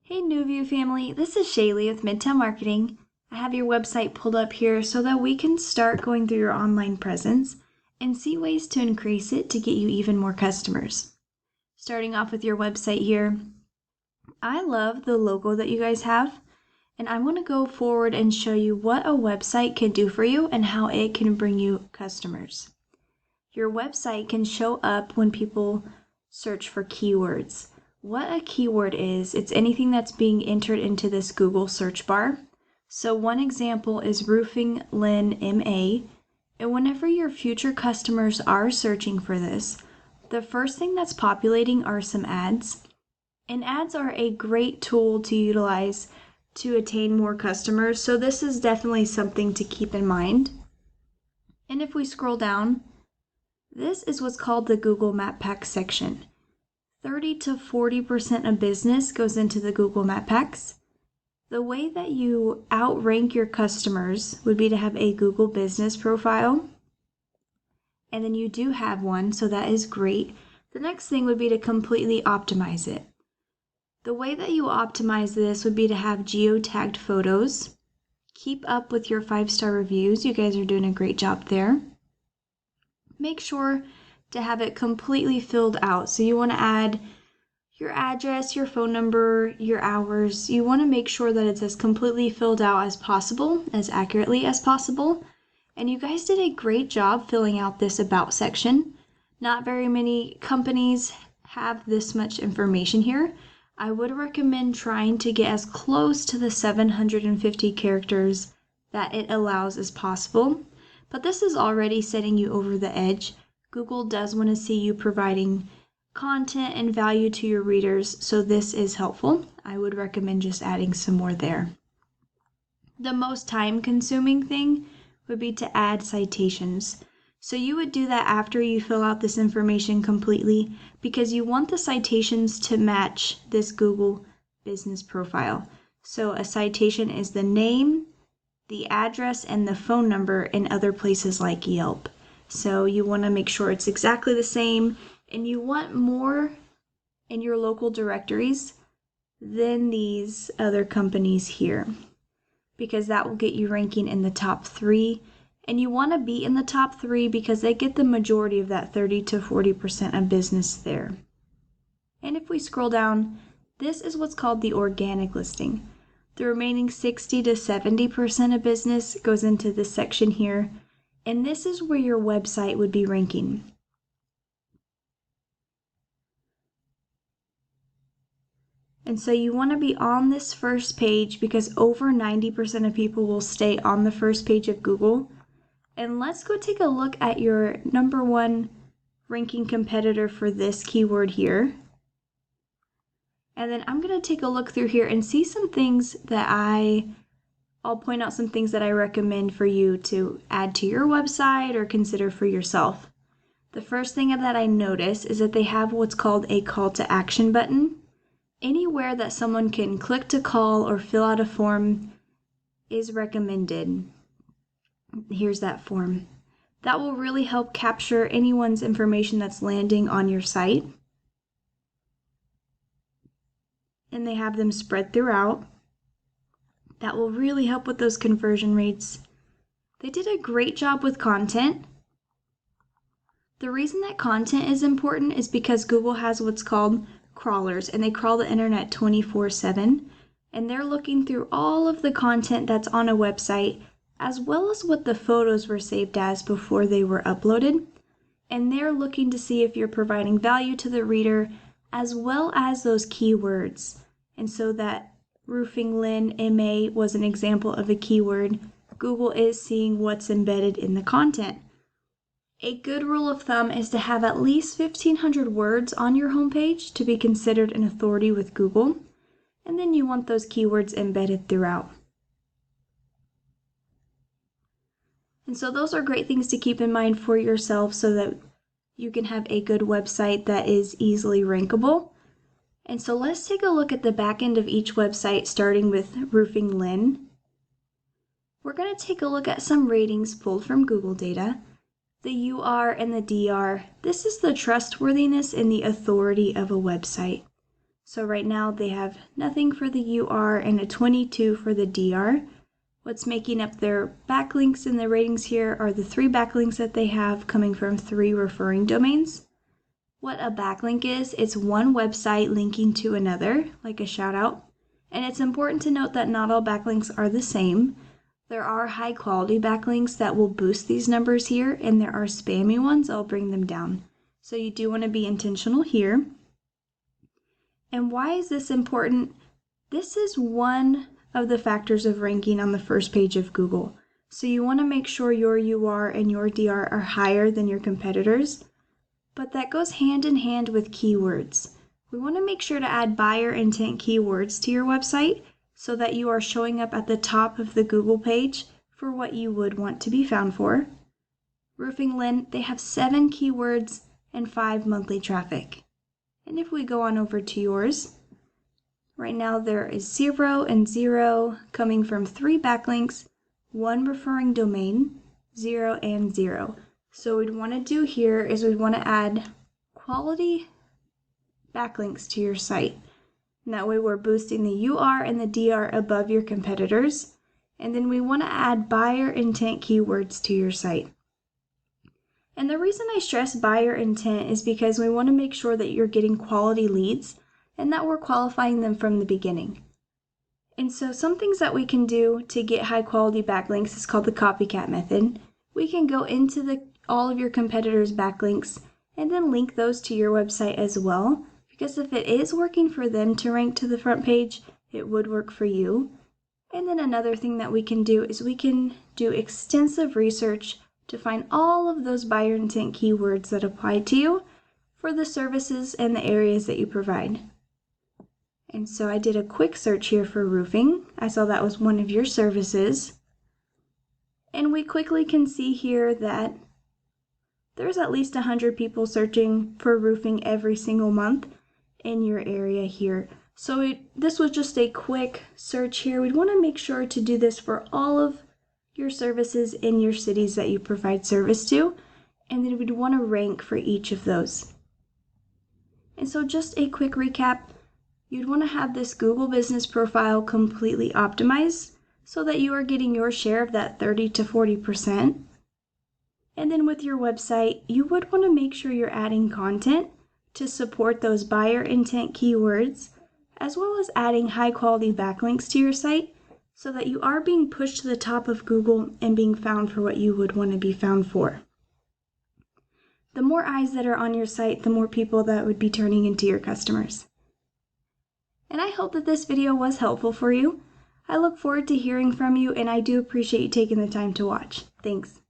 Hey Nuview family, this is Shaelee with Midtown Marketing. I have your website pulled up here so that we can start going through your online presence and see ways to increase it to get you even more customers. Starting off with your website here, I love the logo that you guys have, and I'm going to go forward and show you what a website can do for you and how it can bring you customers. Your website can show up when people search for keywords. What a keyword is, it's anything that's being entered into this Google search bar. So one example is Roofing Lynn MA, and whenever your future customers are searching for this, the first thing that's populating are some ads. And ads are a great tool to utilize to attain more customers, so this is definitely something to keep in mind. And if we scroll down, this is what's called the Google Map Pack section. 30 to 40% of business goes into the Google Map Packs. The way that you outrank your customers would be to have a Google business profile. And then you do have one, so that is great. The next thing would be to completely optimize it. The way that you optimize this would be to have geotagged photos. Keep up with your 5-star reviews. You guys are doing a great job there. Make sure to have it completely filled out. So you want to add your address, your phone number, your hours. You want to make sure that it's as completely filled out as possible, as accurately as possible. And you guys did a great job filling out this about section. Not very many companies have this much information here. I would recommend trying to get as close to the 750 characters that it allows as possible. But this is already setting you over the edge. Google does want to see you providing content and value to your readers, so this is helpful. I would recommend just adding some more there. The most time-consuming thing would be to add citations. So you would do that after you fill out this information completely because you want the citations to match this Google business profile. So a citation is the name, the address, and the phone number in other places like Yelp. So you want to make sure it's exactly the same, and you want more in your local directories than these other companies here, because that will get you ranking in the top 3. And you want to be in the top 3 because they get the majority of that 30 to 40% of business there. And if we scroll down, this is what's called the organic listing. The remaining 60 to 70% of business goes into this section here. And this is where your website would be ranking. And so you want to be on this first page because over 90% of people will stay on the first page of Google. And let's go take a look at your number 1 ranking competitor for this keyword here. And then I'm going to take a look through here and see some things that I'll point out some things that I recommend for you to add to your website or consider for yourself. The first thing that I notice is that they have what's called a call to action button. Anywhere that someone can click to call or fill out a form is recommended. Here's that form. That will really help capture anyone's information that's landing on your site. And they have them spread throughout. That will really help with those conversion rates. They did a great job with content. The reason that content is important is because Google has what's called crawlers, and they crawl the internet 24/7, and they're looking through all of the content that's on a website, as well as what the photos were saved as before they were uploaded. And they're looking to see if you're providing value to the reader, as well as those keywords. And so that Roofing Lynn MA was an example of a keyword. Google is seeing what's embedded in the content. A good rule of thumb is to have at least 1,500 words on your homepage to be considered an authority with Google, and then you want those keywords embedded throughout. And so those are great things to keep in mind for yourself so that you can have a good website that is easily rankable. And so let's take a look at the back end of each website, starting with Roofing Lynn. We're going to take a look at some ratings pulled from Google data. The UR and the DR, this is the trustworthiness and the authority of a website. So right now they have nothing for the UR and a 22 for the DR. What's making up their backlinks and the ratings here are the 3 backlinks that they have coming from 3 referring domains. What a backlink is, it's one website linking to another, like a shout out. And it's important to note that not all backlinks are the same. There are high quality backlinks that will boost these numbers here, and there are spammy ones that will bring them down. So you do want to be intentional here. And why is this important? This is one of the factors of ranking on the first page of Google. So you want to make sure your UR and your DR are higher than your competitors, but that goes hand in hand with keywords. We want to make sure to add buyer intent keywords to your website so that you are showing up at the top of the Google page for what you would want to be found for. Roofing Lynn, they have 7 keywords and 5 monthly traffic. And if we go on over to yours, right now there is 0 and 0 coming from 3 backlinks, 1 referring domain, 0 and 0. So what we'd want to do here is we'd want to add quality backlinks to your site. And that way we're boosting the UR and the DR above your competitors. And then we want to add buyer intent keywords to your site. And the reason I stress buyer intent is because we want to make sure that you're getting quality leads and that we're qualifying them from the beginning. And so some things that we can do to get high quality backlinks is called the copycat method. We can go into all of your competitors' backlinks and then link those to your website as well, because if it is working for them to rank to the front page, it would work for you. And then another thing that we can do is we can do extensive research to find all of those buyer intent keywords that apply to you for the services and the areas that you provide. And so I did a quick search here for roofing. I saw that was one of your services. And we quickly can see here that there's at least 100 people searching for roofing every single month in your area here. So this was just a quick search here. We'd want to make sure to do this for all of your services in your cities that you provide service to, and then we'd want to rank for each of those. And so just a quick recap, you'd want to have this Google business profile completely optimized so that you are getting your share of that 30 to 40%. And then with your website, you would want to make sure you're adding content to support those buyer intent keywords, as well as adding high quality backlinks to your site so that you are being pushed to the top of Google and being found for what you would want to be found for. The more eyes that are on your site, the more people that would be turning into your customers. And I hope that this video was helpful for you. I look forward to hearing from you, and I do appreciate you taking the time to watch. Thanks.